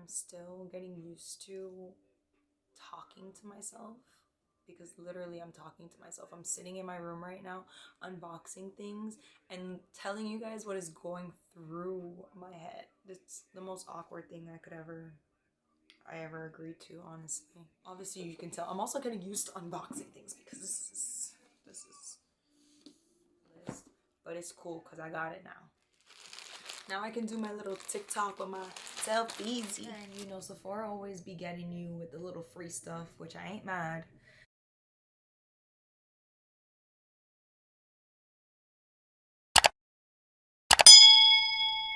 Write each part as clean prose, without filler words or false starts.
I'm still getting used to talking to myself, because literally I'm talking to myself. I'm sitting in my room right now unboxing things and telling you guys what is going through my head. It's the most awkward thing I ever agreed to, honestly. Obviously you can tell I'm also getting used to unboxing things because this is list, but it's cool because I got it now. Now I can do my little TikTok with myself easy. And you know, Sephora always be getting you with the little free stuff, which I ain't mad.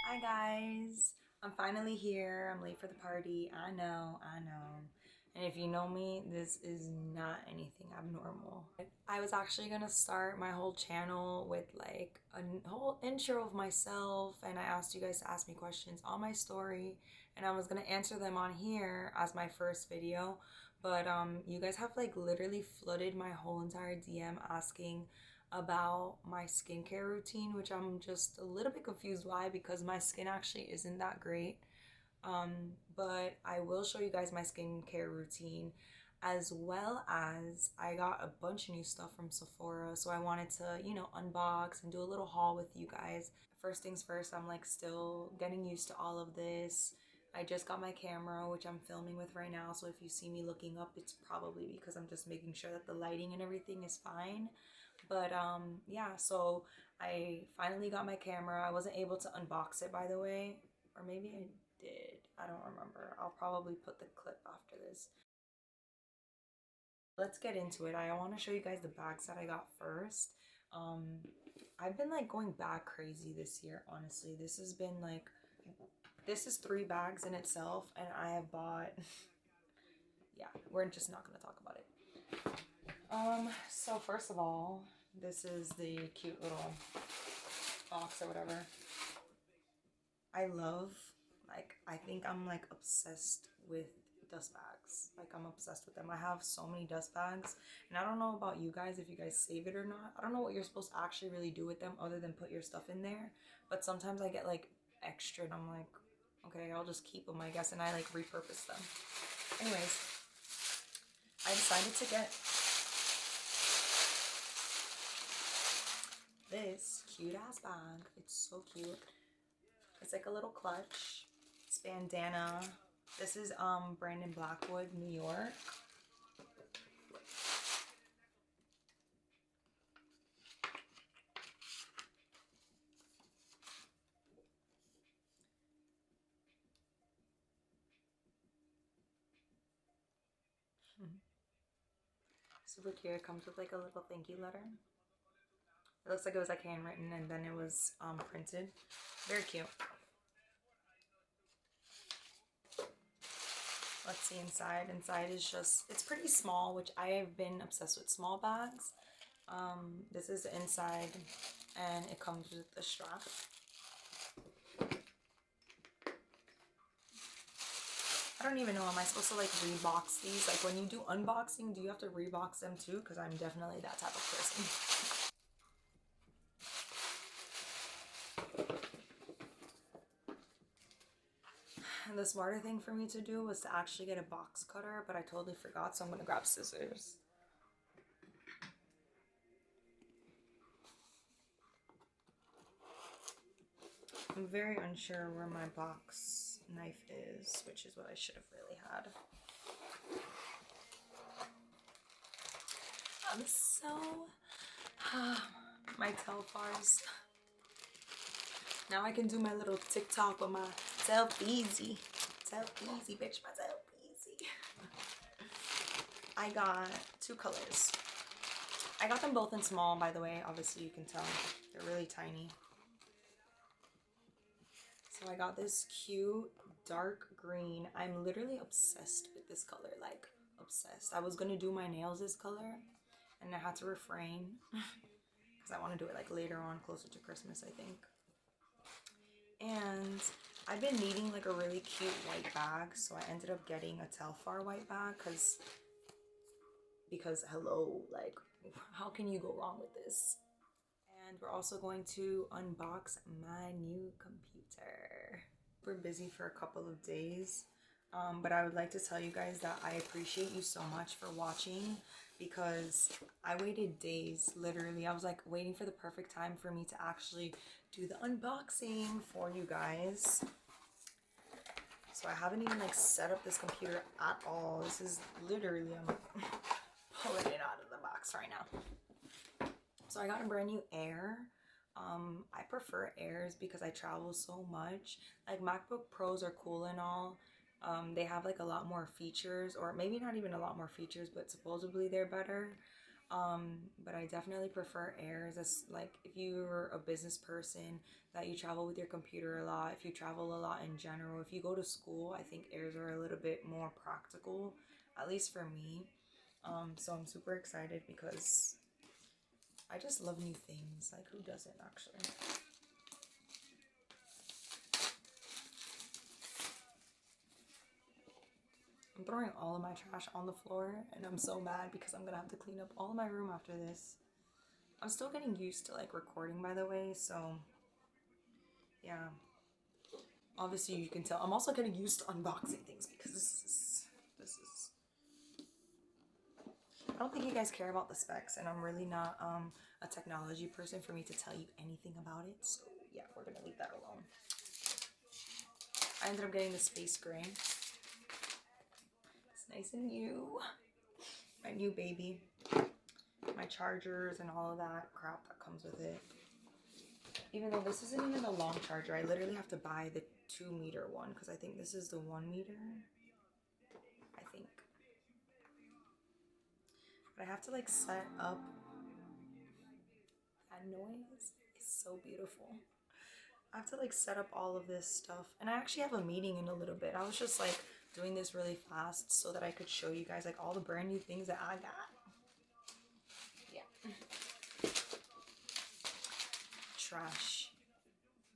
Hi guys, I'm finally here. I'm late for the party. I know. And if you know me, this is not anything abnormal. I was actually gonna start my whole channel with like a whole intro of myself, and I asked you guys to ask me questions on my story, and I was gonna answer them on here as my first video. But you guys have like literally flooded my whole entire DM asking about my skincare routine, which I'm just a little bit confused why, because my skin actually isn't that great. But I will show you guys my skincare routine, as well as I got a bunch of new stuff from Sephora, so I wanted to, you know, unbox and do a little haul with you guys. First things first, I'm like still getting used to all of this. I just got my camera, which I'm filming with right now, so if you see me looking up, it's probably because I'm just making sure that the lighting and everything is fine. But yeah, so I finally got my camera. I wasn't able to unbox it, by the way, or maybe I did. I don't remember. I'll probably put the clip after this. Let's get into it. I want to show you guys the bags that I got first. I've been like going bag crazy this year, honestly. This has been like, this is 3 bags in itself, and I have bought yeah, we're just not gonna talk about it. So first of all, this is the cute little box or whatever. I love, like, I think I'm like obsessed with dust bags. Like, I'm obsessed with them. I have so many dust bags, and I don't know about you guys, if you guys save it or not. I don't know what you're supposed to actually really do with them other than put your stuff in there, but sometimes I get like extra and I'm like, okay, I'll just keep them, I guess, and I like repurpose them. Anyways, I decided to get this cute ass bag. It's so cute. It's like a little clutch. It's Bandana. This is brand in Blackwood, New York. Super cute. It comes with like a little thank you letter. It looks like it was like handwritten and then it was printed. Very cute. Let's see inside. Inside is just, it's pretty small, which I have been obsessed with small bags. This is the inside, and it comes with a strap. I don't even know, am I supposed to like rebox these? Like, when you do unboxing, do you have to rebox them too? Because I'm definitely that type of person. And the smarter thing for me to do was to actually get a box cutter, but I totally forgot, so I'm gonna grab scissors. I'm very unsure where my box knife is, which is what I should have really had. I'm so... my Telfars. Now I can do my little TikTok with myself easy. Self easy, bitch, myself easy. I got 2 colors. I got them both in small, by the way. Obviously, you can tell. They're really tiny. So I got this cute dark green. I'm literally obsessed with this color, like obsessed. I was gonna do my nails this color and I had to refrain because I want to do it like later on, closer to Christmas, I think. And I've been needing like a really cute white bag, so I ended up getting a Telfar white bag because hello, like, how can you go wrong with this? And we're also going to unbox my new computer. We're busy for a couple of days. But I would like to tell you guys that I appreciate you so much for watching, because I waited days, literally. I was like waiting for the perfect time for me to actually do the unboxing for you guys. So I haven't even like set up this computer at all. This is literally, I'm pulling it out of the box right now. So I got a brand new Air. I prefer Airs because I travel so much. Like MacBook Pros are cool and all. They have like a lot more features, or maybe not even a lot more features, but supposedly they're better. But I definitely prefer Airs. As like if you're a business person that you travel with your computer a lot, if you travel a lot in general, if you go to school, I think Airs are a little bit more practical, at least for me. So I'm super excited because I just love new things. Like, who doesn't actually? I'm throwing all of my trash on the floor, and I'm so mad because I'm gonna have to clean up all of my room after this. I'm still getting used to like recording, by the way, so yeah. Obviously you can tell I'm also getting used to unboxing things because this is I don't think you guys care about the specs, and I'm really not a technology person for me to tell you anything about it, so yeah, we're gonna leave that alone. I ended up getting the space gray. It's nice and new. My new baby. My chargers and all of that crap that comes with it. Even though this isn't even a long charger, I literally have to buy the 2-meter one because I think this is the 1-meter. I think. But I have to like set up. That noise is so beautiful. I have to like set up all of this stuff, and I actually have a meeting in a little bit. I was just like doing this really fast so that I could show you guys like all the brand new things that I got. Yeah. Trash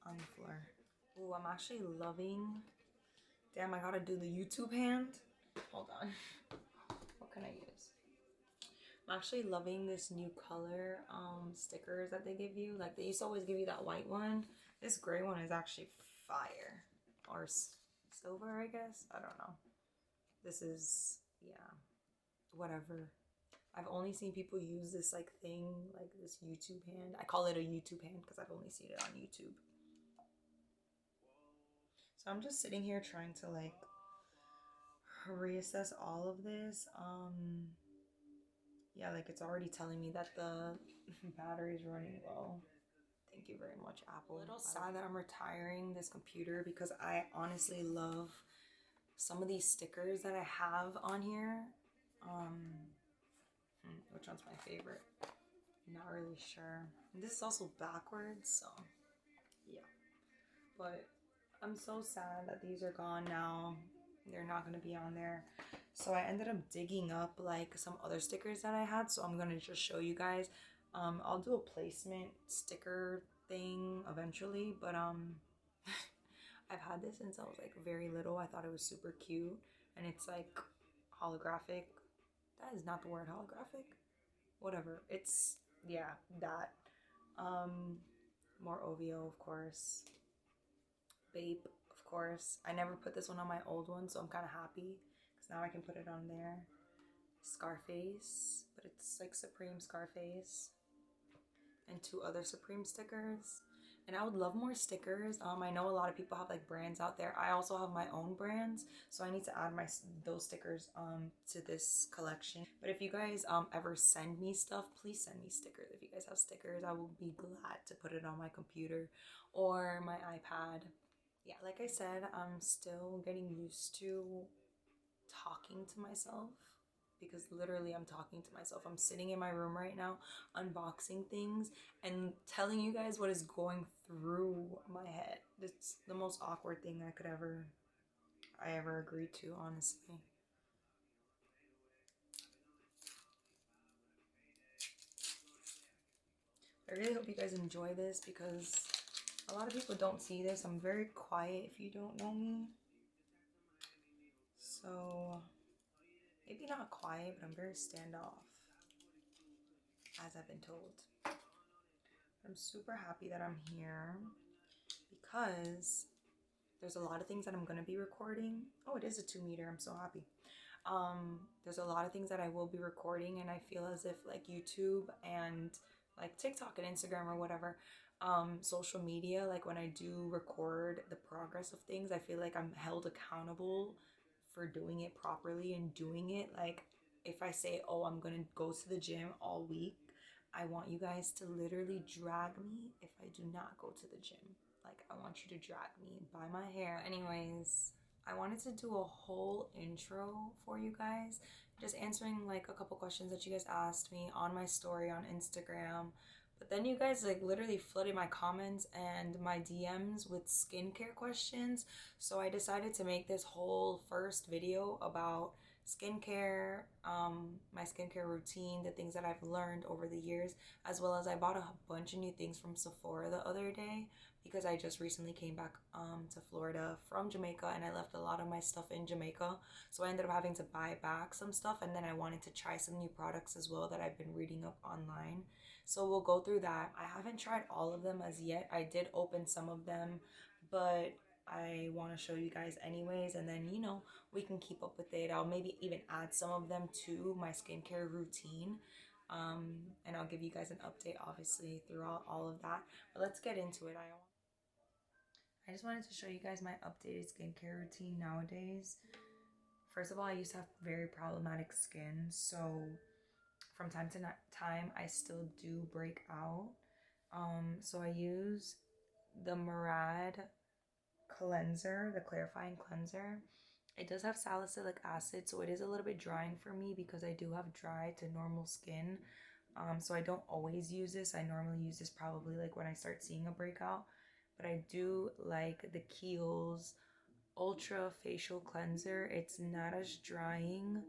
on the floor. Ooh, I'm actually loving. Damn, I gotta do the YouTube hand. Hold on. What can I use? I'm actually loving this new color stickers that they give you. Like, they used to always give you that white one. This gray one is actually fire. Or silver, I guess. I don't know. This is, yeah, whatever. I've only seen people use this like thing, like this YouTube hand. I call it a YouTube hand because I've only seen it on YouTube. So I'm just sitting here trying to like reassess all of this. Yeah, like it's already telling me that the battery's running low. Thank you very much, Apple. A little sad that I'm retiring this computer because I honestly love some of these stickers that I have on here. Which one's my favorite? Not really sure. This is also backwards, so yeah. But I'm so sad that these are gone now. They're not going to be on there. So I ended up digging up like some other stickers that I had, so I'm going to just show you guys. I'll do a placement sticker thing eventually, but I've had this since I was like very little. I thought it was super cute, and it's like holographic. That is not the word, holographic. Whatever. It's, yeah, that. More OVO, of course. Bape, of course. I never put this one on my old one, so I'm kind of happy because now I can put it on there. Scarface, but it's like Supreme Scarface, and 2 other Supreme stickers. And I would love more stickers. I know a lot of people have like brands out there. I also have my own brands, so I need to add those stickers to this collection. But if you guys ever send me stuff, please send me stickers. If you guys have stickers, I will be glad to put it on my computer or my iPad. Yeah, like I said, I'm still getting used to talking to myself, because literally I'm talking to myself. I'm sitting in my room right now unboxing things and telling you guys what is going through my head. It's the most awkward thing I ever agreed to, honestly. I really hope you guys enjoy this because a lot of people don't see this. I'm very quiet if you don't know me. So maybe not quiet, but I'm very standoff, as I've been told. I'm super happy that I'm here because there's a lot of things that I'm gonna be recording. Oh, it is a 2 meter. I'm so happy. There's a lot of things that I will be recording, and I feel as if like YouTube and like TikTok and Instagram or whatever, social media, like when I do record the progress of things, I feel like I'm held accountable for doing it properly and doing it. Like if I say, oh, I'm gonna go to the gym all week, I want you guys to literally drag me if I do not go to the gym. Like I want you to drag me by my hair. Anyways, I wanted to do a whole intro for you guys, just answering like a couple questions that you guys asked me on my story on Instagram. But then you guys like literally flooded my comments and my DMs with skincare questions. So I decided to make this whole first video about skincare, my skincare routine, the things that I've learned over the years, as well as I bought a bunch of new things from Sephora the other day because I just recently came back to Florida from Jamaica, and I left a lot of my stuff in Jamaica. So I ended up having to buy back some stuff, and then I wanted to try some new products as well that I've been reading up online. So we'll go through that. I haven't tried all of them as yet. I did open some of them, but I want to show you guys anyways, and then you know we can keep up with it. I'll maybe even add some of them to my skincare routine, and I'll give you guys an update obviously throughout all of that. But let's get into it. I just wanted to show you guys my updated skincare routine nowadays. First of all, I used to have very problematic skin, so from time to time I still do break out. So I use the Maran cleanser, the clarifying cleanser. It does have salicylic acid, so it is a little bit drying for me because I do have dry to normal skin. So I don't always use this. I normally use this probably like when I start seeing a breakout. But I do like the Kiehl's Ultra Facial Cleanser. It's not as drying,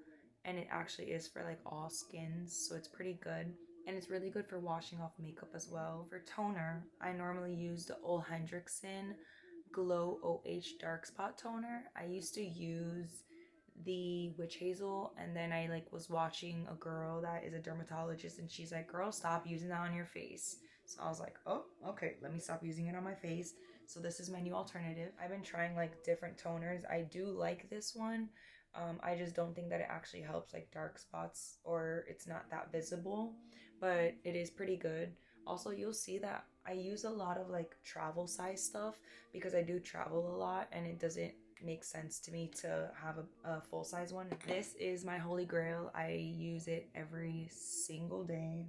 and it actually is for like all skins, so it's pretty good. And it's really good for washing off makeup as well. For toner, I normally use the Ole Hendrickson Glow OH Dark Spot Toner. I used to use the witch hazel, and then I like was watching a girl that is a dermatologist, and she's like, girl, stop using that on your face. So I was like, oh, okay, let me stop using it on my face. So this is my new alternative. I've been trying like different toners. I do like this one. I just don't think that it actually helps like dark spots, or it's not that visible, but it is pretty good. Also, you'll see that I use a lot of like travel size stuff because I do travel a lot, and it doesn't make sense to me to have a full size one. This is my holy grail. I use it every single day.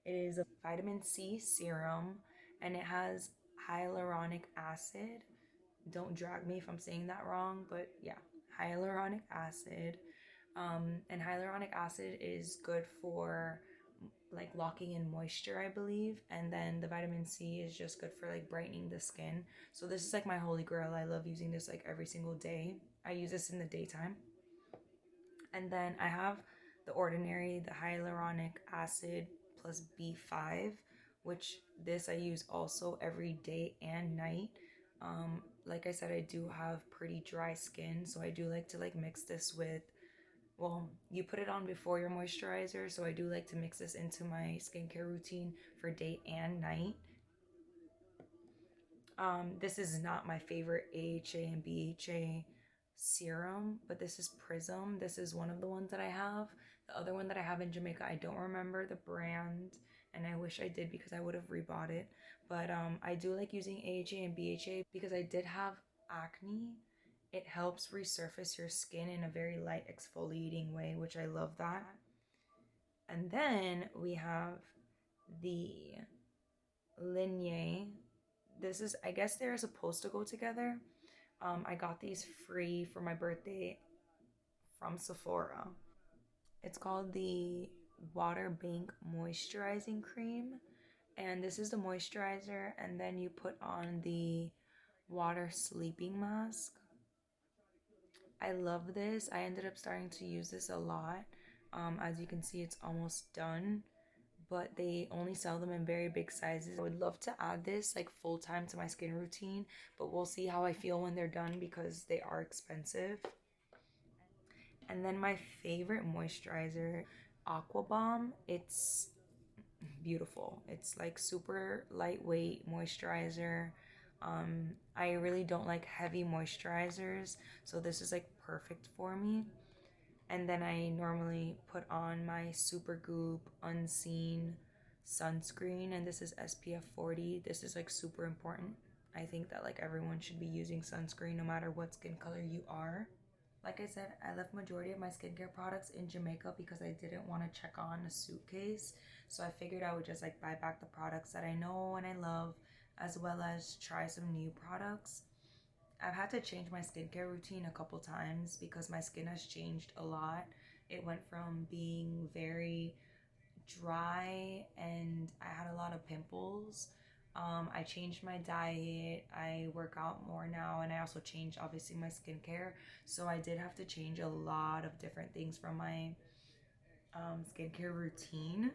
It is a vitamin C serum, and it has hyaluronic acid. Don't drag me if I'm saying that wrong, but yeah, hyaluronic acid. And hyaluronic acid is good for like locking in moisture, I believe, and then the vitamin C is just good for like brightening the skin. So this is like my holy grail. I love using this like every single day. I use this in the daytime. And then I have the ordinary, the hyaluronic acid plus B5, which this I use also every day and night. Like I said, I do have pretty dry skin, so I do like to like mix this with, well, you put it on before your moisturizer, so I do like to mix this into my skincare routine for day and night. This is not my favorite AHA and BHA serum, but this is Prism. This is one of the ones that I have. The other one that I have in Jamaica, I don't remember the brand, and I wish I did because I would have rebought it. But I do like using AHA and BHA because I did have acne. It helps resurface your skin in a very light exfoliating way, which I love that. And then we have the Linye. This is, I guess they're supposed to go together. I got these free for my birthday from Sephora. It's called the Water Bank Moisturizing Cream. And this is the moisturizer, and then you put on the water sleeping mask. I love this. I ended up starting to use this a lot. As you can see, it's almost done, but they only sell them in very big sizes. I would love to add this like full time to my skin routine, but we'll see how I feel when they're done because they are expensive. And then my favorite moisturizer, Aqua Bomb. It's beautiful. It's like super lightweight moisturizer. I really don't like heavy moisturizers, so this is like perfect for me. And then I normally put on my Supergoop Unseen sunscreen, and this is SPF 40. This is like super important. I think that like everyone should be using sunscreen no matter what skin color you are. Like I said, I left majority of my skincare products in Jamaica because I didn't want to check on a suitcase. So I figured I would just like buy back the products that I know and I love, as well as try some new products. I've had to change my skincare routine a couple times because my skin has changed a lot. It went from being very dry and I had a lot of pimples. I changed my diet, I work out more now, and I also changed obviously my skincare. So I did have to change a lot of different things from my skincare routine.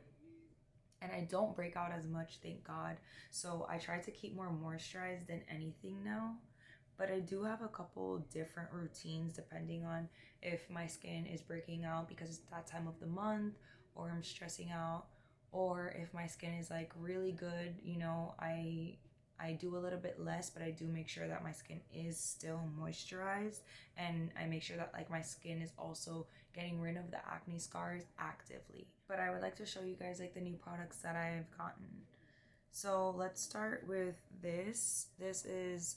And I don't break out as much, thank God. So I try to keep more moisturized than anything now. But I do have a couple different routines depending on if my skin is breaking out because it's that time of the month, or I'm stressing out, or if my skin is like really good, you know, I do a little bit less, but I do make sure that my skin is still moisturized, and I make sure that like my skin is also getting rid of the acne scars actively. But I would like to show you guys like the new products that I've gotten. So let's start with this. This is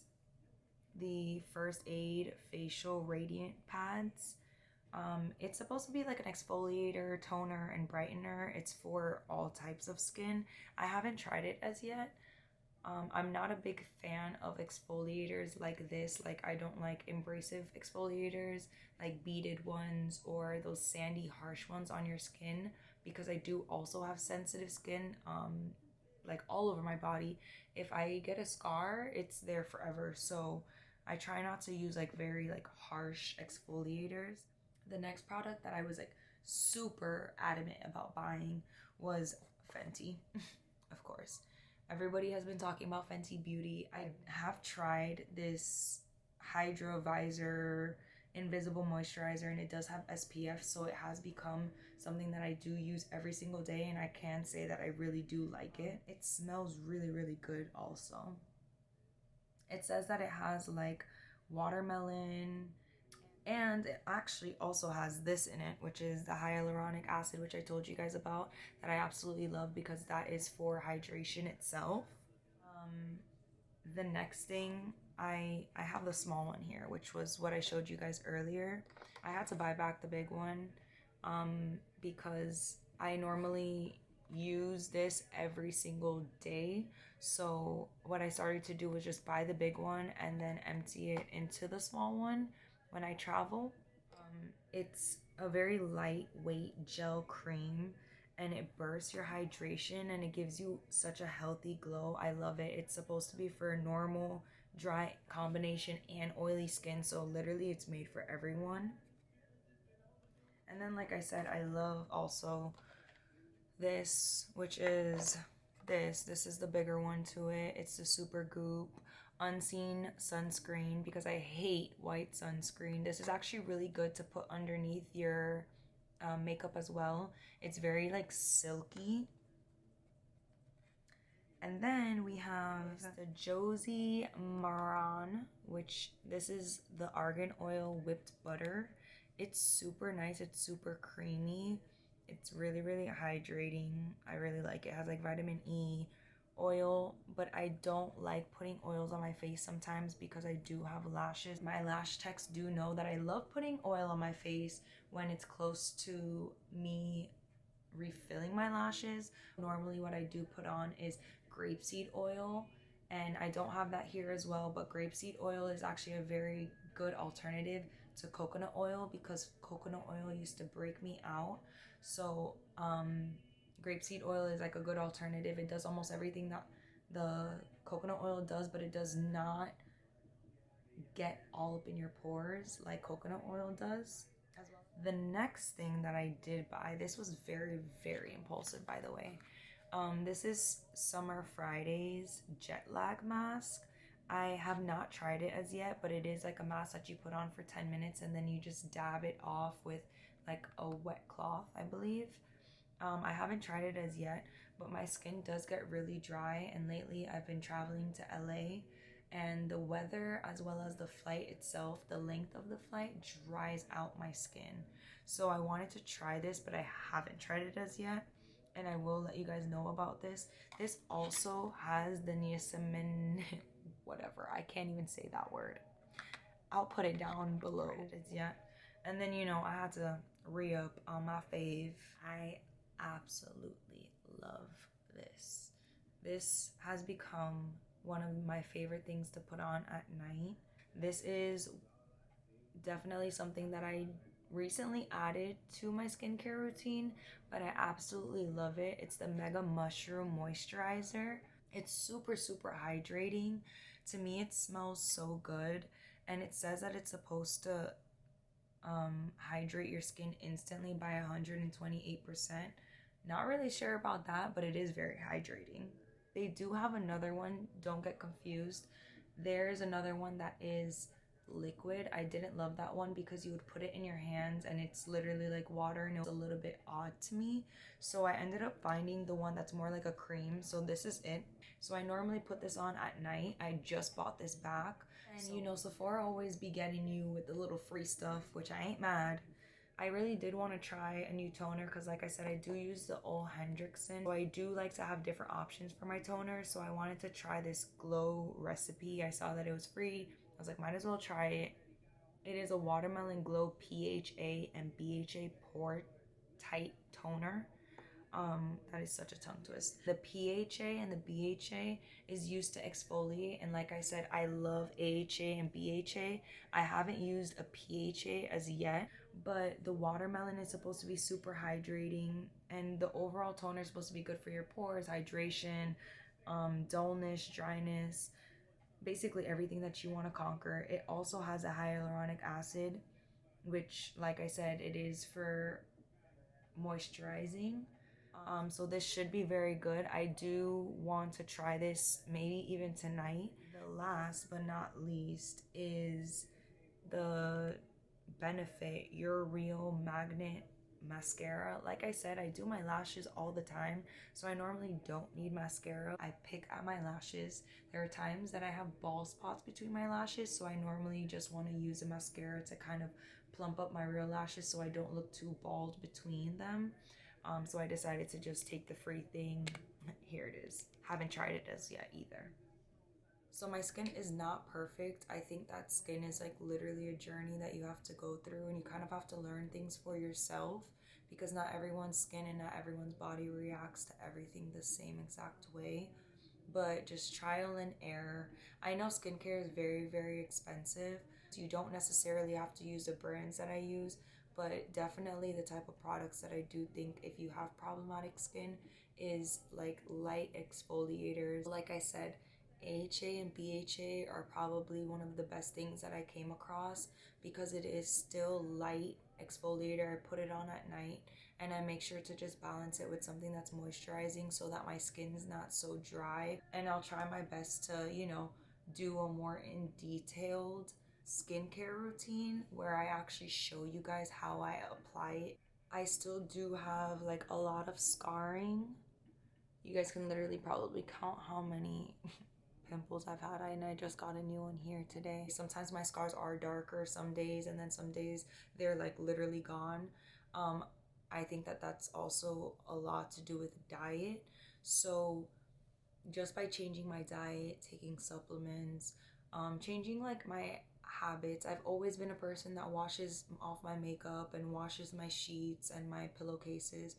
the First Aid Facial Radiant Pads. It's supposed to be like an exfoliator, toner, and brightener. It's for all types of skin. I haven't tried it as yet. I'm not a big fan of exfoliators like this. Like I don't like abrasive exfoliators, like beaded ones or those sandy, harsh ones on your skin, because I do also have sensitive skin, like all over my body. If I get a scar, it's there forever. So I try not to use like very like harsh exfoliators. The next product that I was like super adamant about buying was Fenty, of course. Everybody has been talking about Fenty Beauty. I have tried this Hydra Vizor Invisible Moisturizer, and it does have SPF, so it has become something that I do use every single day, and I can say that I really do like it. It smells really, really good also. It says that it has like watermelon, and it actually also has this in it, which is the hyaluronic acid, which I told you guys about, that I absolutely love because that is for hydration itself. The next thing, I have the small one here, which was what I showed you guys earlier. I had to buy back the big one because I normally use this every single day. So what I started to do was just buy the big one and then empty it into the small one when I travel. It's a very lightweight gel cream, and it bursts your hydration and it gives you such a healthy glow. I love it. It's supposed to be for normal, dry combination, and oily skin, so literally it's made for everyone. And then like I said, I love also this, which is this is the bigger one to it. It's the Supergoop Unseen Sunscreen, because I hate white sunscreen. This is actually really good to put underneath your makeup as well. It's very like silky. And then we have the Josie Maran, which this is the Argan Oil Whipped Butter. It's super nice. It's super creamy. It's really, really hydrating. I really like it. It has like vitamin E oil, but I don't like putting oils on my face sometimes because I do have lashes. My lash techs do know that I love putting oil on my face when it's close to me refilling my lashes. Normally what I do put on is grapeseed oil, and I don't have that here as well, but grapeseed oil is actually a very good alternative to coconut oil because coconut oil used to break me out. So grapeseed oil is like a good alternative. It does almost everything that the coconut oil does, but it does not get all up in your pores like coconut oil does as well. The next thing that I did buy, this was very, very impulsive, by the way. This is Summer Fridays Jet Lag Mask. I have not tried it as yet, but it is like a mask that you put on for 10 minutes and then you just dab it off with like a wet cloth, I believe. I haven't tried it as yet, but my skin does get really dry, and lately I've been traveling to LA, and the weather as well as the flight itself, the length of the flight dries out my skin. So I wanted to try this, but I haven't tried it as yet, and I will let you guys know about this. This also has the niacinamide, whatever, I can't even say that word. I'll put it down below. Yeah. And then, you know, I had to re-up on my fave. I absolutely love this. This has become one of my favorite things to put on at night. This is definitely something that I recently added to my skincare routine, but I absolutely love it. It's the Mega Mushroom Moisturizer. It's super, super hydrating. To me, it smells so good, and it says that it's supposed to hydrate your skin instantly by 128%. Not really sure about that, but it is very hydrating. They do have another one, don't get confused. There's another one that is liquid. I didn't love that one because you would put it in your hands and it's literally like water, and it was a little bit odd to me. So I ended up finding the one that's more like a cream. So this is it. So I normally put this on at night. I just bought this back. And you know, Sephora always be getting you with the little free stuff, which I ain't mad. I really did want to try a new toner because, like I said, I do use the Ole Hendrickson. So I do like to have different options for my toner. So I wanted to try this glow recipe. I saw that it was free. I was like, might as well try it. It is a Watermelon Glow PHA and BHA Pore Tight Toner. That is such a tongue twist. The PHA and the BHA is used to exfoliate, and like I said, I love AHA and BHA. I haven't used a PHA as yet, but the watermelon is supposed to be super hydrating, and the overall toner is supposed to be good for your pores, hydration, dullness, dryness, basically everything that you want to conquer. It also has a hyaluronic acid, which, like I said, it is for moisturizing. So this should be very good. I do want to try this maybe even tonight. The last but not least is the Benefit Your Real Magnet Mascara. Like I said, I do my lashes all the time, so I normally don't need mascara. I pick at my lashes. There are times that I have bald spots between my lashes, so I normally just want to use a mascara to kind of plump up my real lashes so I don't look too bald between them. So I decided to just take the free thing. Here it is. Haven't tried it as yet either. So my skin is not perfect. I think that skin is like literally a journey that you have to go through, and you kind of have to learn things for yourself because not everyone's skin and not everyone's body reacts to everything the same exact way. But just trial and error. I know skincare is very, very expensive, so you don't necessarily have to use the brands that I use, but definitely the type of products that I do think if you have problematic skin is like light exfoliators. Like I said, AHA and BHA are probably one of the best things that I came across because it is still light exfoliator. I put it on at night and I make sure to just balance it with something that's moisturizing so that my skin is not so dry. And I'll try my best to, you know, do a more in detailed skincare routine where I actually show you guys how I apply it. I still do have like a lot of scarring. You guys can literally probably count how many pimples I've had, and I just got a new one here today. Sometimes my scars are darker some days, and then some days they're like literally gone. I think that that's also a lot to do with diet. So just by changing my diet, taking supplements, changing like my habits. I've always been a person that washes off my makeup and washes my sheets and my pillowcases,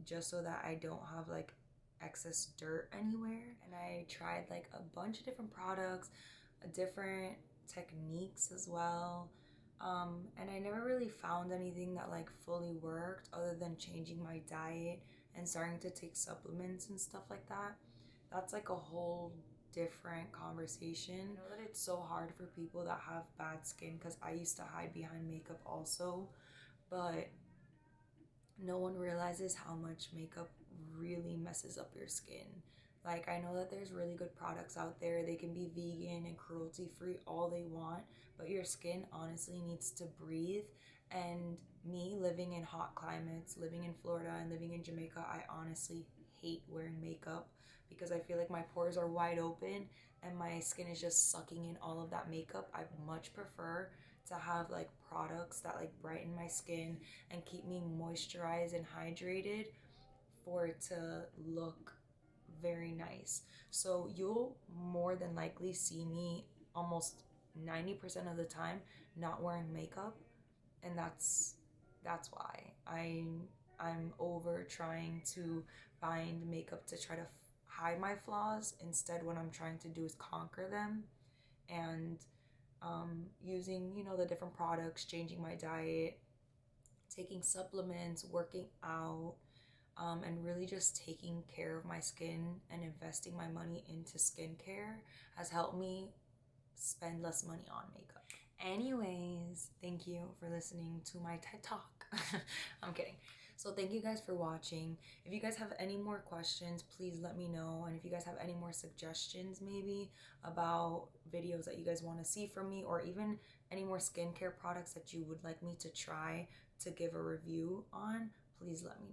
just so that I don't have like excess dirt anywhere. And I tried like a bunch of different products, different techniques as well, and I never really found anything that like fully worked other than changing my diet and starting to take supplements and stuff like that. That's like a whole different conversation. I know that it's so hard for people that have bad skin because I used to hide behind makeup also, but no one realizes how much makeup really messes up your skin. Like, I know that there's really good products out there. They can be vegan and cruelty free all they want, but your skin honestly needs to breathe. And me living in hot climates, living in Florida and living in Jamaica, I honestly hate wearing makeup because I feel like my pores are wide open and my skin is just sucking in all of that makeup, I much prefer to have like products that like brighten my skin and keep me moisturized and hydrated for it to look very nice. So you'll more than likely see me almost 90% of the time not wearing makeup, and that's why I'm over trying to find makeup to try to hide my flaws. Instead, what I'm trying to do is conquer them, and using, you know, the different products, changing my diet, taking supplements, working out, and really just taking care of my skin and investing my money into skincare has helped me spend less money on makeup. Anyways, thank you for listening to my TED Talk. I'm kidding. So thank you guys for watching. If you guys have any more questions, please let me know. And if you guys have any more suggestions maybe about videos that you guys want to see from me, or even any more skincare products that you would like me to try to give a review on, please let me know.